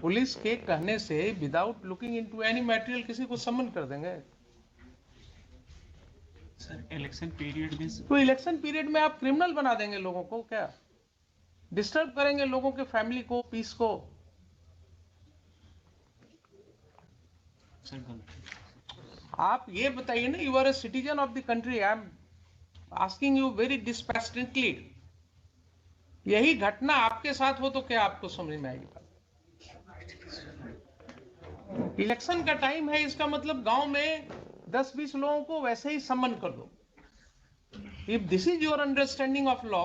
Police के कहने से without looking into any material किसी को समन कर देंगे? सर इलेक्शन पीरियड में तो इलेक्शन पीरियड में आप क्रिमिनल बना देंगे लोगों को? क्या डिस्टर्ब करेंगे लोगों के फैमिली को, पीस को? सर आप ये बताइए ना, you are a citizen of the country, I am asking you very dispassionately, यही घटना आपके साथ हो तो क्या आपको समझ में आएगी बात? इलेक्शन का टाइम है, इसका मतलब गांव में 10-20 लोगों को वैसे ही सम्मन कर दो। If this is your understanding of law,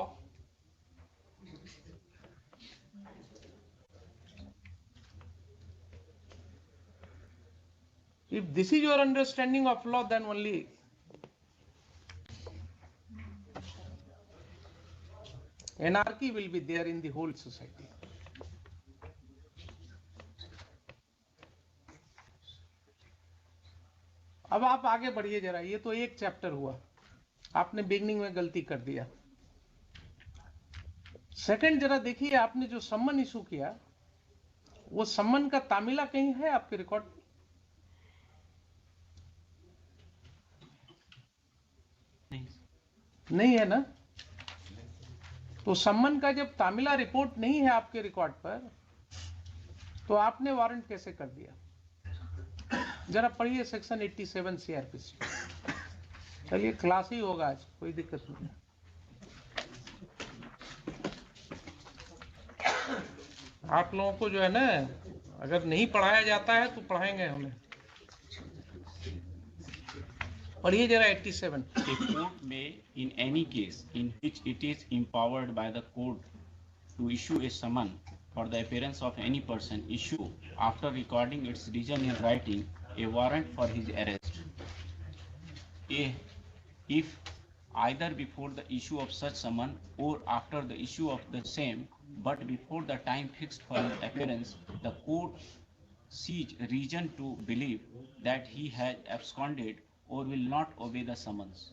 if this is your understanding of law, then only anarchy will be there in the whole society. अब आप आगे बढ़िए जरा, ये तो एक चैप्टर हुआ, आपने बिगनिंग में गलती कर दिया। सेकंड जरा देखिए, आपने जो सम्मन इशू किया, वो सम्मन का तामिला कहीं है आपके रिकॉर्ड? नहीं है ना? तो सम्मन का जब तामिला रिपोर्ट नहीं है आपके रिकॉर्ड पर, तो आपने वारंट कैसे कर दिया? जरा पढ़िए सेक्शन 87 सीआरपीसी। चलिए क्लास ही होगा आज, कोई दिक्कत नहीं है। आप लोगों को जो है ना, अगर नहीं पढ़ाया जाता है तो पढ़ाएंगे हमें। पढ़िए जरा 87। A court may, in any case in which it is empowered by the court to issue a summon for the appearance of any person, issue, after recording its reason in writing, a warrant for his arrest. If either before the issue of such summon or after the issue of the same, but before the time fixed for his appearance, the court sees reason to believe that he has absconded or will not obey the summons.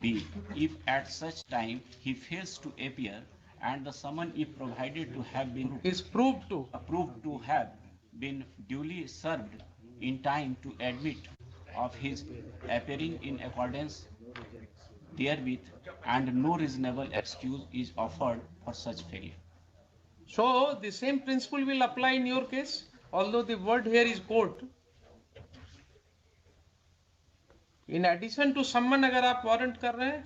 B. If at such time he fails to appear and the summon is provided to have been is proved to have been duly served in time to admit of his appearing in accordance therewith, and no reasonable excuse is offered for such failure. So the same principle will apply in your case, although the word here is court. In addition to summon, अगर आप warrant कर रहे हैं,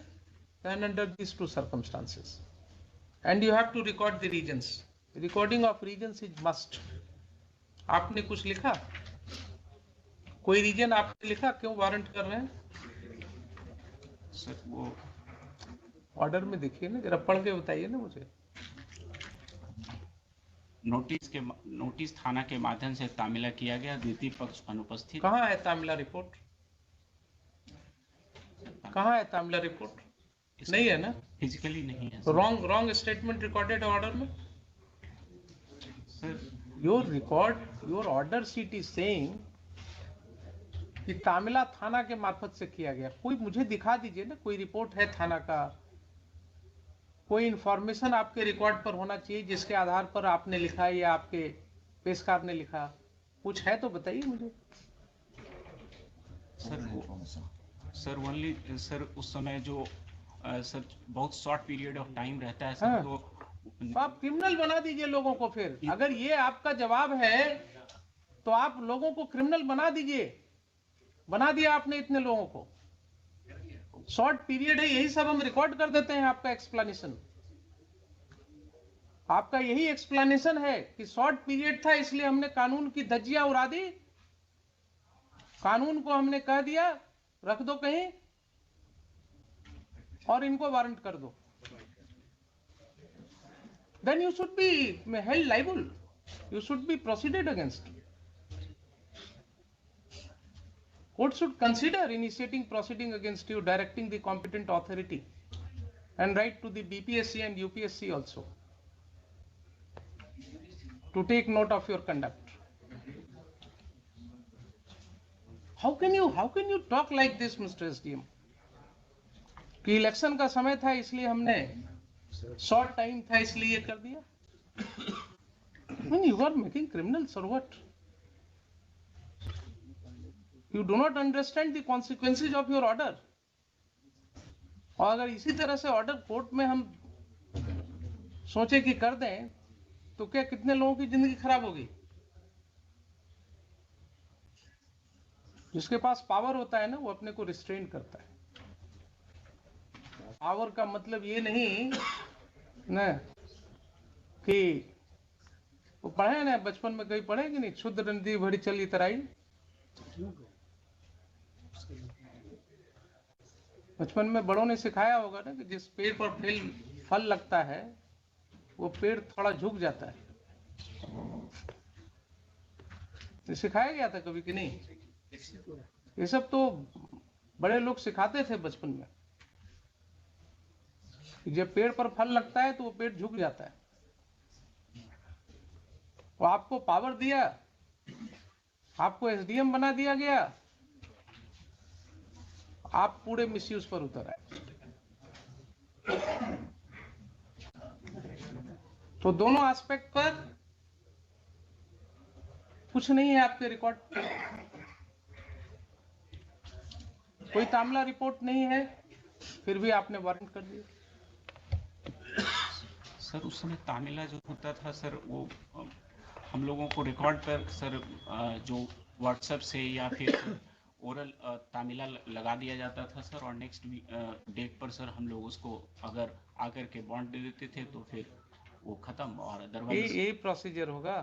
then under these two circumstances, and you have to record the reasons. Recording of reasons is must. आपने कुछ लिखा, कोई reason आपने लिखा क्यों वारंट कर रहे हैं? सर वो ऑर्डर में देखिए ना, जरा पढ़ के बताइए ना मुझे। नोटिस थाना के माध्यम से तामिला किया गया, द्वितीय पक्ष अनुपस्थित। कहाँ है तामिला रिपोर्ट? कहाँ है तामिला रिपोर्ट? नहीं है ना? फिजिकली नहीं है। रॉन्ग स्टेटमेंट रिकॉर्डेड ऑर्डर में। Sir your order sheet is saying कि तामिला थाना के मार्फत से किया गया। कोई मुझे दिखा दीजिए ना, कोई रिपोर्ट है थाना का, कोई इंफॉर्मेशन आपके रिकॉर्ड पर होना चाहिए जिसके आधार पर आपने लिखा या आपके पेशकार ने लिखा, कुछ है तो बताइए मुझे। सर ओनली सर उस समय जो सर बहुत शॉर्ट पीरियड ऑफ टाइम रहता है सर। हाँ। तो आप क्रिमिनल बना दीजिए लोगों को। फिर अगर ये आपका जवाब है तो आप लोगों को क्रिमिनल बना दीजिए। बना दिया आपने इतने लोगों को, शॉर्ट पीरियड है, यही सब हम रिकॉर्ड कर देते हैं। आपका एक्सप्लेनेशन, आपका यही एक्सप्लेनेशन है कि शॉर्ट पीरियड था इसलिए हमने कानून की धज्जियां उड़ा दी, कानून को हमने कह दिया रख दो कहीं और इनको वारंट कर दो। Then you should be held liable. You should be proceeded against. Court should consider initiating proceeding against you, directing the competent authority, and write to the BPSC and UPSC also to take note of your conduct. How can you talk like this, Mr. SDM? कि election का समय था इसलिए हमने, short time था इसलिए कर दिया। When you are making criminals or what? You do not understand the consequences of your order. और अगर इसी तरह से ऑर्डर कोर्ट में हम सोचे कि कर दें तो क्या कितने लोगों की जिंदगी खराब होगी? जिसके पास पावर होता है ना, वो अपने को रिस्ट्रेन करता है। पावर का मतलब ये नहीं ना कि वो पढ़े ना, बचपन में कहीं पढ़े कि नहीं, क्षुद्र नदी भरी चली तराई। बचपन में बड़ों ने सिखाया होगा ना कि जिस पेड़ पर फल लगता है वो पेड़ थोड़ा झुक जाता है। ये सिखाया गया था कभी कि नहीं? ये सब तो बड़े लोग सिखाते थे बचपन में। जब पेड़ पर फल लगता है तो वो पेड़ झुक जाता है। वो आपको पावर दिया, आपको एसडीएम बना दिया गया, आप पूरे मिसयूज पर उतर आए। तो दोनों एस्पेक्ट पर कुछ नहीं है आपके रिकॉर्ड। कोई तामला रिपोर्ट नहीं है, फिर भी आपने वारंट कर दिया। सर उस समय तामिला जो होता था सर, वो हम लोगों को रिकॉर्ड पर सर जो व्हाट्सएप से या फिर ओरल तामिला लगा दिया जाता था सर, और नेक्स्ट डेट पर सर हम लोग उसको अगर आकर के बॉन्ड दे देते थे तो फिर वो खत्म। और अदरवाइज यही प्रोसीजर होगा,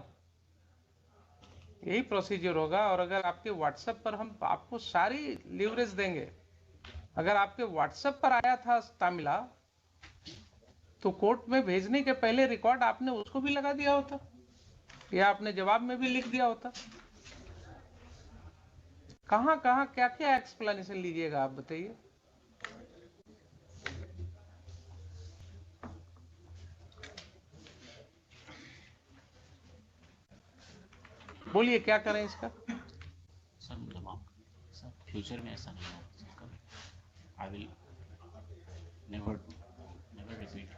यही प्रोसीजर होगा। और अगर आपके व्हाट्सएप पर हम आपको सारी लीवरेज देंगे, अगर आपके व्हाट्सएप पर आया था तामिला तो कोर्ट में भेजने के पहले रिकॉर्ड आपने उसको भी लगा दिया होता, या आपने जवाब में भी लिख दिया होता। कहां कहां क्या क्या एक्सप्लेनेशन लीजिएगा आप बताइए। बोलिए क्या करें इसका। सर मतलब सर फ्यूचर में ऐसा नहीं होगा। I will never repeat.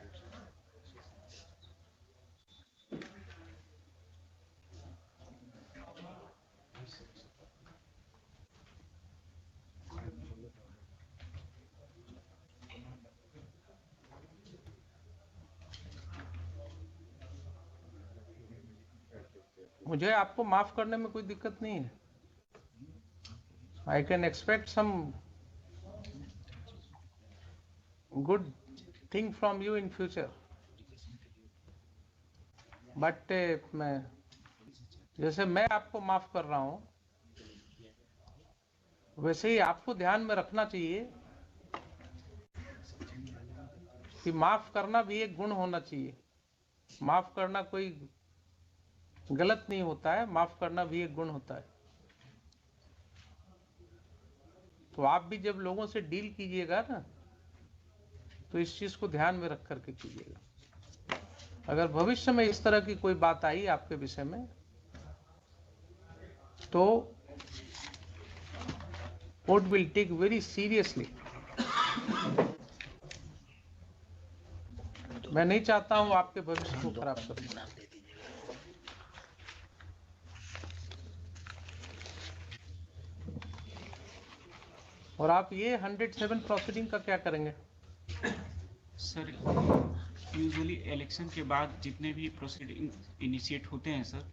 मुझे आपको माफ करने में कोई दिक्कत नहीं है। I can expect some good thing from you in future, but मैं जैसे मैं आपको माफ कर रहा हूं वैसे ही आपको ध्यान में रखना चाहिए कि माफ करना भी एक गुण होना चाहिए। माफ करना कोई गलत नहीं होता है, माफ करना भी एक गुण होता है। तो आप भी जब लोगों से डील कीजिएगा ना तो इस चीज को ध्यान में रख करके कीजिएगा। अगर भविष्य में इस तरह की कोई बात आई आपके विषय में तो court will take very seriously. मैं नहीं चाहता हूं आपके भविष्य को खराब करना। और आप ये 107 प्रोसीडिंग का क्या करेंगे? सर यूजुअली इलेक्शन के बाद जितने भी प्रोसीडिंग इनिशिएट होते हैं सर,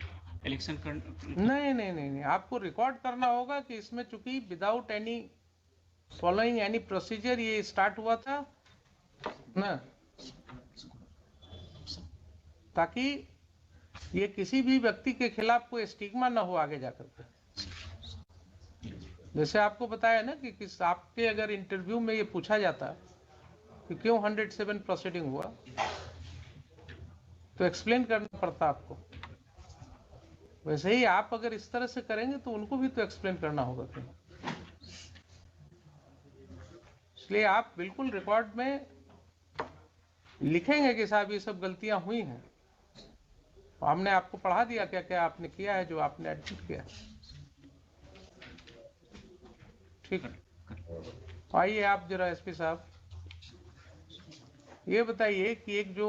इलेक्शन कर नहीं, आपको रिकॉर्ड करना होगा कि इसमें चूंकि without any following any procedure ये स्टार्ट हुआ था ना, ताकि ये किसी भी व्यक्ति के खिलाफ कोई स्टिग्मा ना हो आगे जाकर के। जैसे आपको बताया ना कि किस आपके अगर इंटरव्यू में ये पूछा जाता कि क्यों 107 प्रोसीडिंग हुआ तो एक्सप्लेन करना पड़ता आपको। वैसे ही आप अगर इस तरह से करेंगे तो उनको भी तो एक्सप्लेन करना होगा कहीं। इसलिए आप बिल्कुल रिकॉर्ड में लिखेंगे कि साहब ये सब गलतियां हुई हैं, हमने आपको पढ़ा दिया क्या क्या आपने किया है जो आपने एडमिट किया। ठीक है, आइए आप जरा एसपी साहब ये बताइए कि एक जो